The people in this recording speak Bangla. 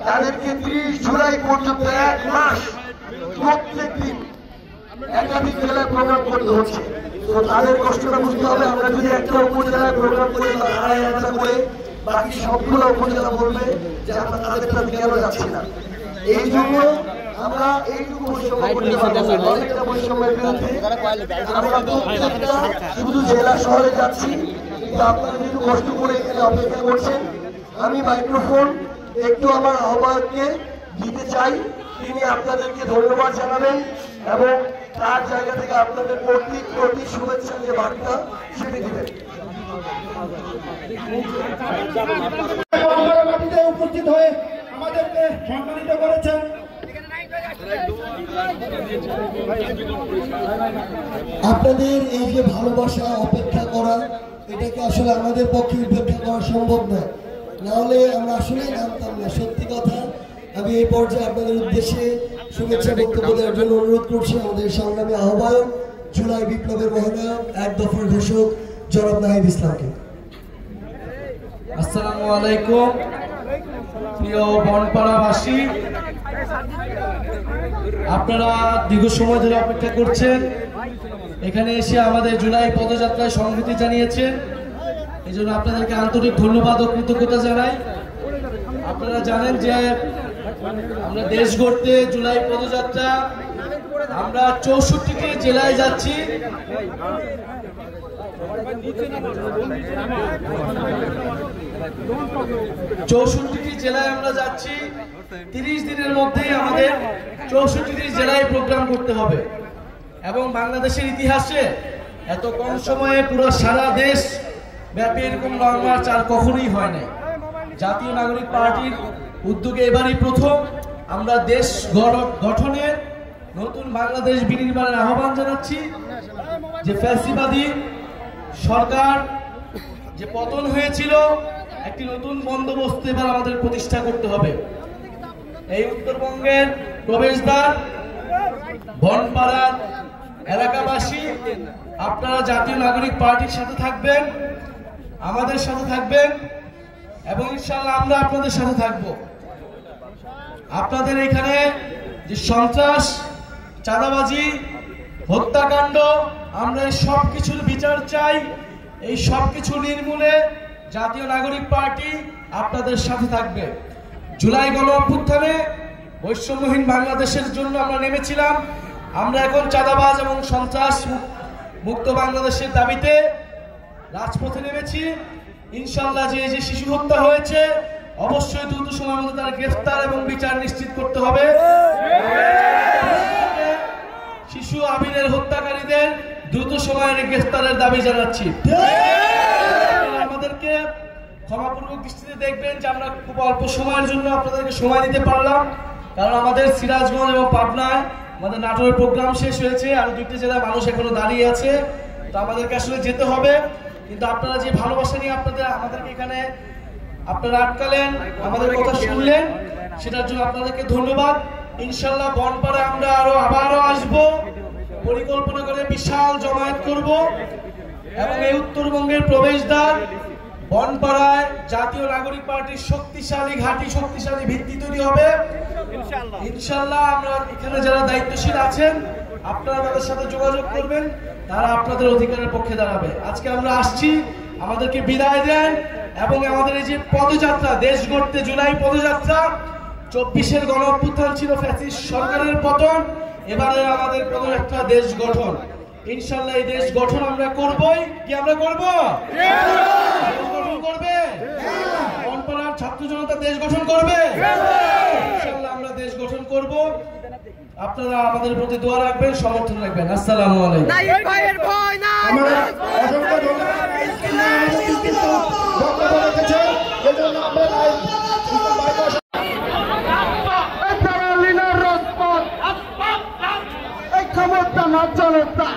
তাদেরকে 30 জুলাই পর্যন্ত 1 মাস প্রত্যেক দিন একাধিক জেলায় প্রোগ্রাম করতে হচ্ছে। তো তাদের কষ্টটা বুঝতে হবে। আমরা যদি একটা উপজেলায় প্রোগ্রাম করি বা 2,500 করে, বাকি সবগুলো উপজেলা বলবে যে আমরা তাদেরটা কেন যাচ্ছি না। এই জন্য আমরা এইটুকু বৈষম্যের বিরুদ্ধে আমরা প্রত্যেকটা শুধু জেলা শহরে যাচ্ছি, কিন্তু আপনারা যেহেতু কষ্ট করে এখানে অপেক্ষা করছেন, আমি মাইক্রোফোন একটু আমার আহ্বায়ককে দিতে চাই। তিনি আপনাদেরকে ধন্যবাদ জানাবেন এবং তার জায়গা থেকে আপনাদের প্রতি শুভেচ্ছা যে বার্তা সেটি দিবেন। উপস্থিত হয়ে আমাদেরকে সম্মানিত করেছেন। আপনাদের এই যে ভালোবাসা, অপেক্ষা করা, এটাকে আসলে আমাদের পক্ষে উপেক্ষা করা সম্ভব নয়, নাহলে আমরা আসলেই জানতাম না। সত্যি কথা, আমি এই পর্যায়ে আপনাদের উদ্দেশ্যে শুভেচ্ছা বক্তব্য দেওয়ার জন্য অনুরোধ করছি আমাদের সংগ্রামী আহ্বায়ক, জুলাই বিপ্লবের মহানায়ক, 1 দফার ঘোষক জনাব নাহিদ ইসলামকে। আসসালামু আলাইকুম প্রিয় বনপাড়াবাসী, আপনারা দীর্ঘ সময় ধরে অপেক্ষা করছেন, এখানে এসে আমাদের জুলাই পদযাত্রায় সংহতি জানিয়েছেন। এই জন্য আপনাদেরকে আন্তরিক ধন্যবাদ ও কৃতজ্ঞতা জানাই। আপনারা জানেন যে আমরা দেশ গড়তে জুলাই পদযাত্রা আমরা 64টি জেলায় যাচ্ছি। জেলায় আমরা যাচ্ছি। 30 দিনের মধ্যে আমাদের 64টি জেলায় প্রোগ্রাম করতে হবে এবং বাংলাদেশের ইতিহাসে এত কম সময়ে পুরো সারা দেশ ব্যাপী এরকম লং মার্চ আর কখনোই হয় নাই। জাতীয় নাগরিক পার্টির উদ্যোগে এবারই প্রথম আমরা দেশ গঠনের নতুন বাংলাদেশ বিনির্মাণের আহ্বান জানাচ্ছি। যে ফ্যাসিবাদী সরকার যে পতন হয়েছিল, একটি নতুন বন্দোবস্ত এবার আমাদের প্রতিষ্ঠা করতে হবে। এই উত্তরবঙ্গের প্রবেশদ্বার বনপাড়ার এলাকাবাসী, আপনারা জাতীয় নাগরিক পার্টির সাথে থাকবেন, আমাদের সাথে থাকবেন এবং ইনশাআল্লাহ আমরা আপনাদের সাথে থাকব। আপনাদের এখানে যে সন্ত্রাস, চাঁদাবাজি, হত্যাকাণ্ড, আমরা এই সব কিছুর বিচার চাই। এই সব কিছু নির্মূলে জাতীয় নাগরিক পার্টি আপনাদের সাথে থাকবে। জুলাই গণ অভ্যুত্থানে বৈষম্যহীন বাংলাদেশের জন্য আমরা নেমেছিলাম। আমরা এখন চাঁদাবাজ এবং সন্ত্রাস মুক্ত বাংলাদেশের দাবিতে রাজপথে নেমেছি। ইনশাআল্লাহ যে শিশু হত্যা হয়েছে, অবশ্যই দ্রুত সময়ের মধ্যে তার গ্রেফতার এবং বিচার নিশ্চিত করতে হবে। শিশু আবিরের হত্যাকারীদের দ্রুত সময়ের গ্রেফতারের দাবি জানাচ্ছি। আমাদেরকে ক্ষমাপূর্বক দৃষ্টিতে দেখবেন যে আমরা খুব অল্প সময়ের জন্য আপনাদেরকে সময় দিতে পারলাম, কারণ আমাদের সিরাজগঞ্জ এবং পাবনায় আমাদের নাটোরের প্রোগ্রাম শেষ হয়েছে, আর 2টি জেলায় মানুষ এখনো দাঁড়িয়ে আছে। তো আমাদেরকে আসলে যেতে হবে, কিন্তু আপনারা যে ভালোবাসা নিয়ে আমাদেরকে এখানে আপনারা আটকালেন, আমাদের কথা শুনলেন, সেটার জন্য আপনাদেরকে ধন্যবাদ। ইনশাআল্লাহ বনপাড়ায় আমরা আবারও আসবো, পরিকল্পনা করে বিশাল জমায়েত করব এবং এই উত্তরবঙ্গের প্রবেশদ্বার বনপাড়ায় জাতীয় নাগরিক পার্টির শক্তিশালী ঘাঁটি, শক্তিশালী ভিত্তি তৈরি হবে ইনশাআল্লাহ। আমরা এখানে যারা দায়িত্বশীল আছেন, আপনারা তাদের সাথে যোগাযোগ করবেন, তারা আপনাদের অধিকারের পক্ষে দাঁড়াবে। আজকে আমরা আসছি, আমাদেরকে বিদায় দেন এবং আমাদের এই যে পদযাত্রা, দেশ গড়তে জুলাই পদযাত্রা, 24-এর গণ অভ্যুত্থান ছিল ফ্যাসিস্ট সরকারের পতন, এবারে আমাদের পদযাত্রা দেশ গঠন। ইনশাআল্লাহ এই দেশ গঠন আমরা করবই। কি আমরা করব? দেশ গঠন করবে বনপাড়ার ছাত্র জনতা, দেশ গঠন করবে ইনশাআল্লাহ। আমরা দেশ গঠন করব। আপনারা আমাদের প্রতি দোয়া রাখবেন, সমর্থন রাখবেন। আসসালামু আলাইকুম। ক্ষমতা না জনতা